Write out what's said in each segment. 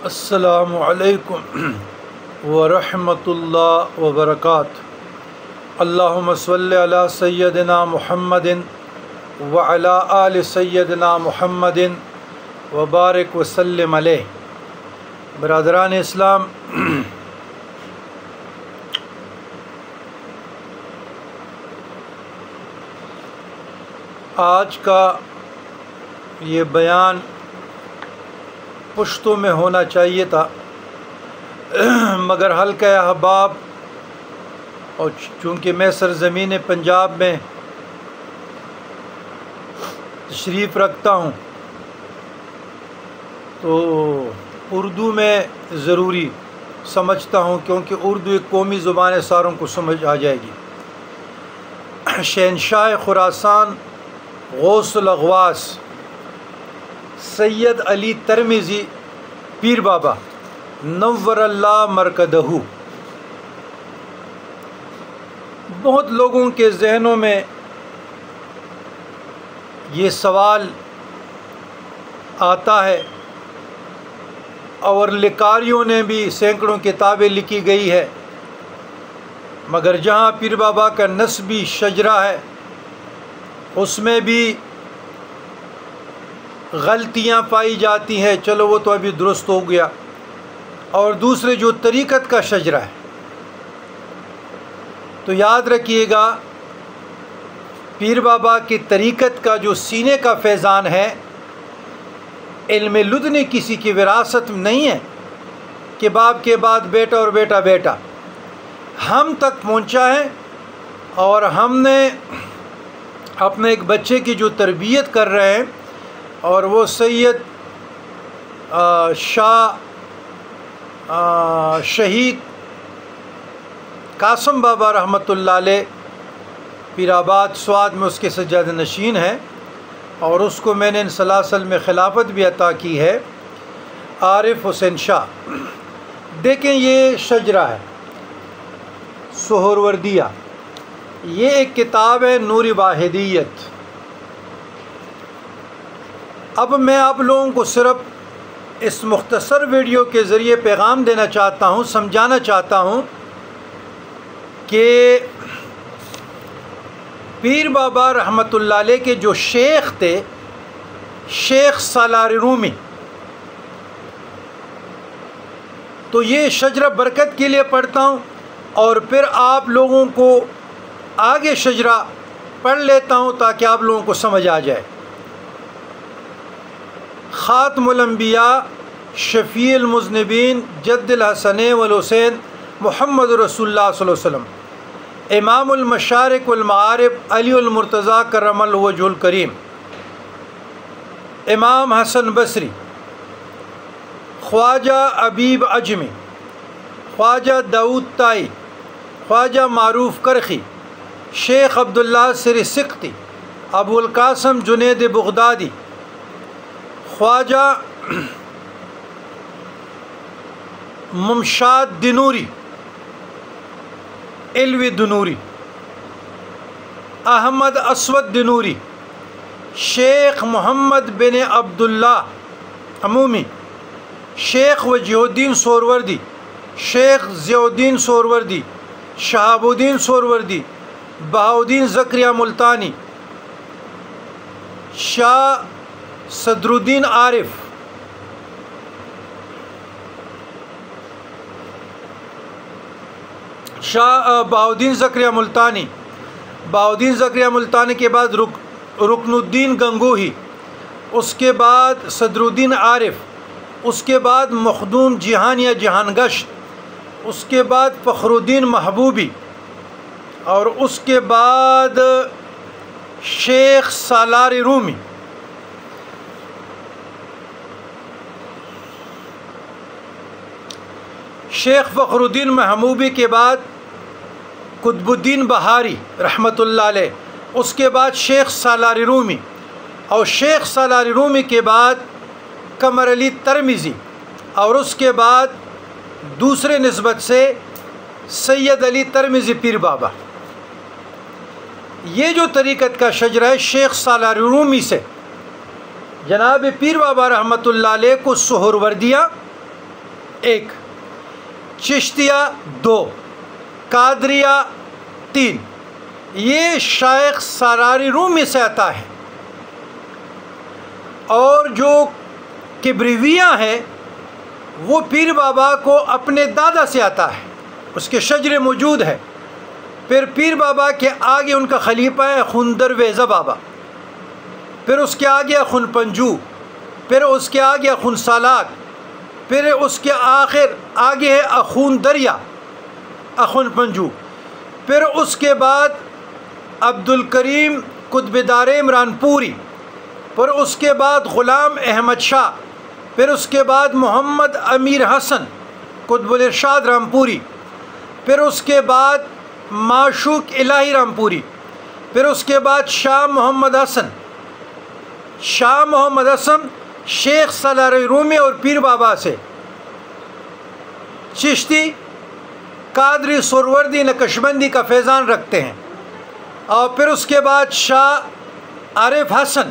السلام علیکم ورحمۃ اللہ وبرکاتہ۔ اللہم صلی علی سیدنا محمد وعلی آل سیدنا محمد وبارک وسلم علیہ۔ برادران اسلام، آج کا یہ بیان پشتوں میں ہونا چاہیے تھا، مگر حلقہ احباب اور چونکہ میں سرزمین پنجاب میں تشریف رکھتا ہوں تو اردو میں ضروری سمجھتا ہوں، کیونکہ اردو ایک قومی زبان ہے، ساروں کو سمجھ آ جائے گی۔ شہنشاہ خراسان غوث الاغواث سید علی ترمذی پیر بابا نور اللہ مرکدہ، بہت لوگوں کے ذہنوں میں یہ سوال آتا ہے اور لکھاریوں نے بھی سینکڑوں کتابیں لکھی گئی ہے، مگر جہاں پیر بابا کا نسبی شجرہ ہے اس میں بھی غلطیاں پائی جاتی ہیں۔ چلو وہ تو ابھی درست ہو گیا، اور دوسرے جو طریقت کا شجرہ ہے، تو یاد رکھیے گا پیر بابا کی طریقت کا جو سینے کا فیضان ہے، علم لدنی کسی کی وراثت نہیں ہے کہ باپ کے بعد بیٹا اور بیٹا بیٹا، ہم تک پہنچا ہے، اور ہم نے اپنے ایک بچے کی جو تربیت کر رہے ہیں، اور وہ سید شہید قاسم بابا رحمۃ اللہ علیہ پیر آباد سوات میں اس کے سجادہ نشین ہیں، اور اس کو میں نے ان سلاسل میں خلافت بھی عطا کی ہے، عارف حسین شاہ۔ دیکھیں یہ شجرہ ہے سہروردیہ، یہ ایک کتاب ہے نور واحدیت۔ اب میں آپ لوگوں کو صرف اس مختصر ویڈیو کے ذریعے پیغام دینا چاہتا ہوں، سمجھانا چاہتا ہوں کہ پیر بابا رحمۃ اللہ علیہ کے جو شیخ تھے، شیخ سالار رومی، تو یہ شجرہ برکت کے لیے پڑھتا ہوں، اور پھر آپ لوگوں کو آگے شجرہ پڑھ لیتا ہوں تاکہ آپ لوگوں کو سمجھ آ جائے۔ خاتم الانبیاء شفیع المذنبین جد الحسنین والحسین محمد رسول اللہ صلی اللہ علیہ وسلم، امام المشارق والمغارب علی المرتضیٰ کرم اللہ وجہ الکریم، امام حسن بصری، خواجہ ابیب اجمی، خواجہ داؤد طائی، خواجہ معروف کرخی، شیخ عبداللہ سری سقطی، ابو القاسم جنید بغدادی، خواجہ ممشاد دنوری علوی دنوری، احمد اسود دنوری، شیخ محمد بن عبداللہ عمومی، شیخ وجیہ الدین سہروردی، شیخ ضیاء الدین سہروردی، شہاب الدین سہروردی، بہاؤالدین زکریہ ملتانی، شاہ صدر الدین عارف، شاہ بہاؤالدین زکریہ ملتانی، بہاؤالدین زکریہ ملتانی کے بعد رکن الدین گنگوہی، اس کے بعد صدر الدین عارف، اس کے بعد مخدوم جہانیہ جہان گشت، اس کے بعد فخر الدین محبوبی، اور اس کے بعد شیخ سالار رومی۔ شیخ فخر الدین محبوبی کے بعد قطب الدین بہاری رحمۃ اللہ علیہ، اس کے بعد شیخ سالار رومی، اور شیخ سالار رومی کے بعد قمر علی ترمذی، اور اس کے بعد دوسرے نسبت سے سید علی ترمذی پیر بابا۔ یہ جو طریقت کا شجرہ ہے شیخ سالار رومی سے جناب پیر بابا رحمۃ اللہ علیہ کو سہروردیہ 1، چشتیہ 2، قادریہ 3۔ یہ شیخ سالاری رومی سے آتا ہے، اور جو کبریویہ ہے وہ پیر بابا کو اپنے دادا سے آتا ہے، اس کے شجرے موجود ہے۔ پھر پیر بابا کے آگے ان کا خلیفہ ہے اخون درویزہ بابا، پھر اس کے آگے اخون پنجو، پھر اس کے آگے اخون سالاک، پھر اس کے آگے ہے اخون دریا اخون پنجو، پھر اس کے بعد عبد الکریم قطب داریم رانپوری، پھر اس کے بعد غلام احمد شاہ، پھر اس کے بعد محمد امیر حسن قطب الارشاد رامپوری، پھر اس کے بعد معشوق الہی رامپوری، پھر اس کے بعد شاہ محمد حسن شیخ سالاری رومی اور پیر بابا سے چشتی قادری سروردی نقشبندی کا فیضان رکھتے ہیں، اور پھر اس کے بعد شاہ عارف حسن،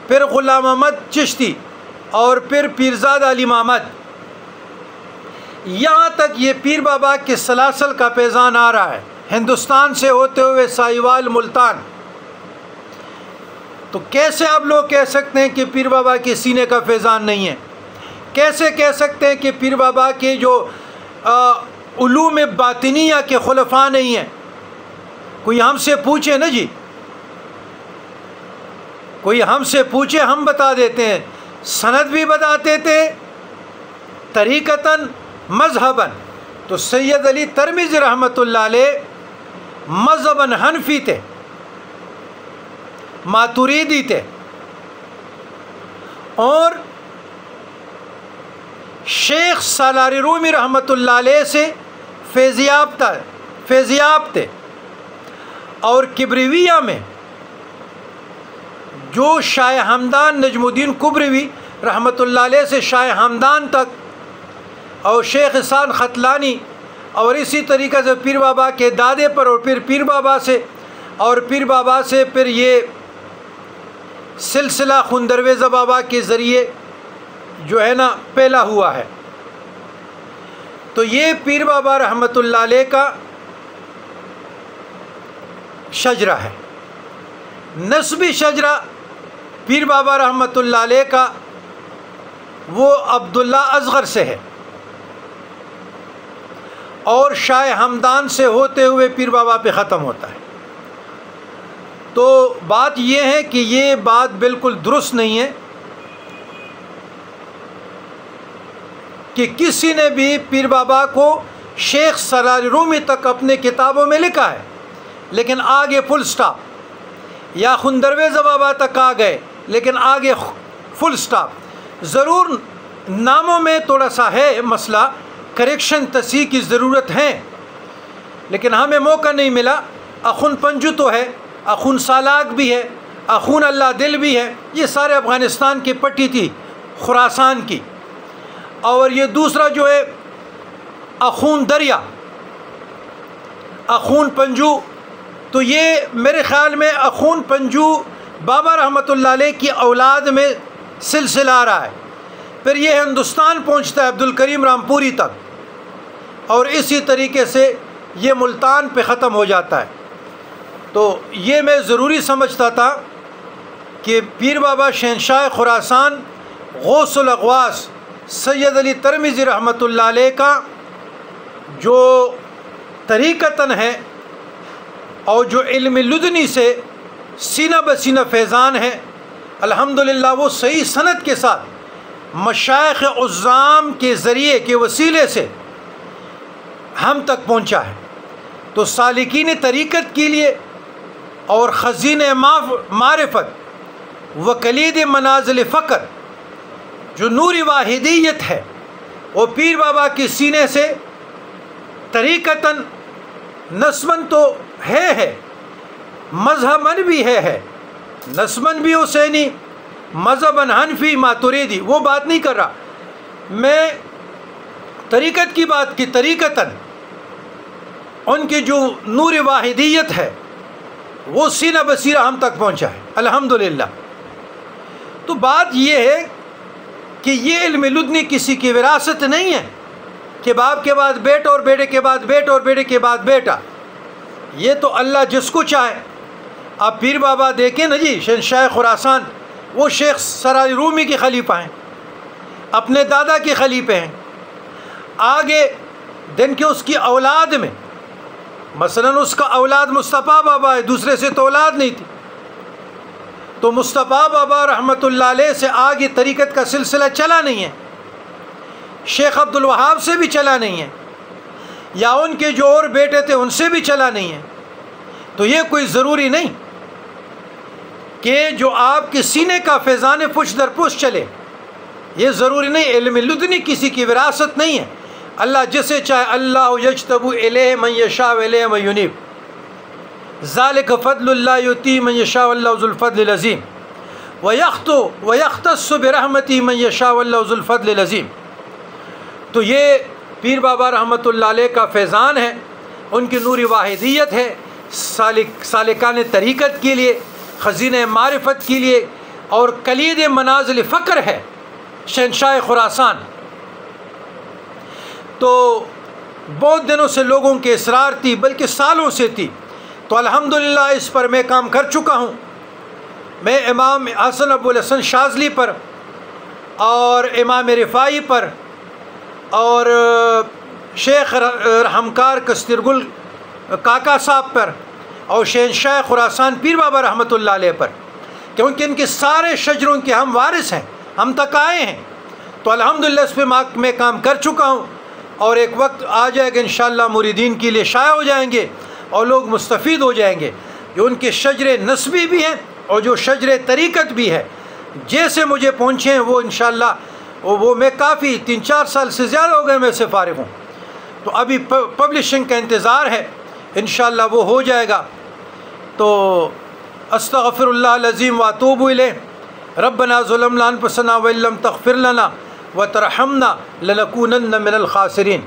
پھر غلام احمد چشتی، اور پھر پیرزاد علی محمد، یہاں تک یہ پیر بابا کے سلاسل کا فیضان آ رہا ہے، ہندوستان سے ہوتے ہوئے سائیوال ملتان۔ تو کیسے آپ لوگ کہہ سکتے ہیں کہ پیر بابا کے سینے کا فیضان نہیں ہے؟ کیسے کہہ سکتے ہیں کہ پیر بابا کے جو علوم باطنیہ کے خلفاء نہیں ہیں؟ کوئی ہم سے پوچھے نا جی، کوئی ہم سے پوچھے، ہم بتا دیتے ہیں، سند بھی بتاتے تھے، طریقتاً مذہباً۔ تو سید علی ترمذی رحمۃ اللہ علیہ مذہباً حنفی تھے، ماتوریدی تھے، اور شیخ سالاری رومی رحمۃ اللہ علیہ سے فیضیاب تھے، اور کبریویہ میں جو شاہ ہمدان نجم الدین کبریوی رحمۃ اللہ علیہ سے شاہ ہمدان تک، اور شیخ احسان ختلانی، اور اسی طریقے سے پیر بابا کے دادے پر، اور پھر پیر بابا سے، اور پیر بابا سے پھر یہ سلسلہ خون درویزہ بابا کے ذریعے جو ہے نا پھیلا ہوا ہے۔ تو یہ پیر بابا رحمۃ اللہ علیہ کا شجرہ ہے۔ نسبی شجرہ پیر بابا رحمۃ اللہ علیہ کا وہ عبداللہ اصغر سے ہے، اور شاہ ہمدان سے ہوتے ہوئے پیر بابا پہ ختم ہوتا ہے۔ تو بات یہ ہے کہ یہ بات بالکل درست نہیں ہے کہ کسی نے بھی پیر بابا کو شیخ سالاری رومی تک اپنے کتابوں میں لکھا ہے، لیکن آگے فل سٹاپ، یا خون درویزہ بابا تک آ گئے لیکن آگے فل سٹاپ۔ ضرور ناموں میں تھوڑا سا ہے مسئلہ، کریکشن تصحیح کی ضرورت ہے، لیکن ہمیں موقع نہیں ملا۔ اخون پنجو تو ہے، اخون سالاک بھی ہے، اخون اللہ دل بھی ہے، یہ سارے افغانستان کی پٹی تھی، خراسان کی۔ اور یہ دوسرا جو ہے اخون دریا، اخون پنجو، تو یہ میرے خیال میں اخون پنجو بابا رحمۃ اللہ علیہ کی اولاد میں سلسلہ آ رہا ہے، پھر یہ ہندوستان پہنچتا ہے عبد الکریم رامپوری تک، اور اسی طریقے سے یہ ملتان پہ ختم ہو جاتا ہے۔ تو یہ میں ضروری سمجھتا تھا کہ پیر بابا شہنشاہ خراسان غوث الاغواث سید علی ترمذی رحمۃ اللہ علیہ کا جو طریقتاً ہے، اور جو علم لدنی سے سینہ بسینہ فیضان ہے، الحمدللہ وہ صحیح سند کے ساتھ مشائخ عظام کے ذریعے کے وسیلے سے ہم تک پہنچا ہے۔ تو سالکین طریقت کے لیے اور خزین معرفت و کلید منازل فقر جو نوری واحدیت ہے، وہ پیر بابا کے سینے سے طریقتاً نسباً تو ہے، مذہباً بھی ہے، نسباً بھی حسینی، مذہباً حنفی ماتوریدی، وہ بات نہیں کر رہا میں، طریقت کی بات کی۔ طریقتاً ان کی جو نور واحدیت ہے وہ سینہ بصیرہ ہم تک پہنچا ہے الحمدللہ۔ تو بات یہ ہے کہ یہ علم لدنی کسی کی وراثت نہیں ہے، کہ باپ کے بعد بیٹا اور بیٹے کے بعد بیٹا اور بیٹے کے بعد بیٹا، یہ تو اللہ جس کو چاہے۔ آپ پیر بابا دیکھیں نا جی، شہنشاہ خراسان وہ شیخ سرای رومی کے خلیفہ ہیں، اپنے دادا کے خلیفے ہیں۔ آگے دن کے اس کی اولاد میں مثلا اس کا اولاد مصطفیٰ بابا ہے، دوسرے سے تو اولاد نہیں تھی، تو مصطفیٰ بابا رحمۃ اللہ علیہ سے آگے طریقت کا سلسلہ چلا نہیں ہے، شیخ عبد الوہاب سے بھی چلا نہیں ہے، یا ان کے جو اور بیٹے تھے ان سے بھی چلا نہیں ہے۔ تو یہ کوئی ضروری نہیں کہ جو آپ کے سینے کا فیضان پشت در پشت چلے، یہ ضروری نہیں۔ علم لدنی کسی کی وراثت نہیں ہے، اللہ جسے چاہے اللہ یجتب الیہ من یشاء الیہ من ینیب، ذالک فضل اللہ یؤتی من یشاء واللہ ذو الفضل العظیم، ویختص برحمتہ من یشاء واللہ ذو الفضل العظیم۔ تو یہ پیر بابا رحمۃ اللہ علیہ کا فیضان ہے، ان کی نوری واحدیت ہے، سالکان طریقت کے لیے، خزینہ معرفت کے لیے، اور کلید منازل فقر ہے شہنشاہ خراسان۔ تو بہت دنوں سے لوگوں کے اصرار تھی، بلکہ سالوں سے تھی، تو الحمدللہ اس پر میں کام کر چکا ہوں۔ میں امام حسن ابو الحسن شاذلی پر اور امام رفاعی پر اور شیخ رحمکار کسترگل کاکا صاحب پر اور شہنشاہ خراسان پیر بابا رحمۃ اللہ علیہ پر، کیونکہ ان کے سارے شجروں کے ہم وارث ہیں، ہم تک آئے ہیں، تو الحمدللہ اس پہ میں کام کر چکا ہوں، اور ایک وقت آ جائے گا انشاءاللہ مریدین کے لیے شائع ہو جائیں گے اور لوگ مستفید ہو جائیں گے، جو ان کے شجر نسبی بھی ہیں اور جو شجر طریقت بھی ہے، جیسے مجھے پہنچے ہیں وہ انشاءاللہ وہ میں کافی 3-4 سال سے زیادہ ہو گئے میں سے فارغ ہوں، تو ابھی پبلشنگ کا انتظار ہے، انشاءاللہ وہ ہو جائے گا۔ تو استغفر اللہ العظیم واتوب الیہ، ربنا ظلمنا انفسنا وان لم تغفر لنا وترحمنا لنکونن من الخاسرین۔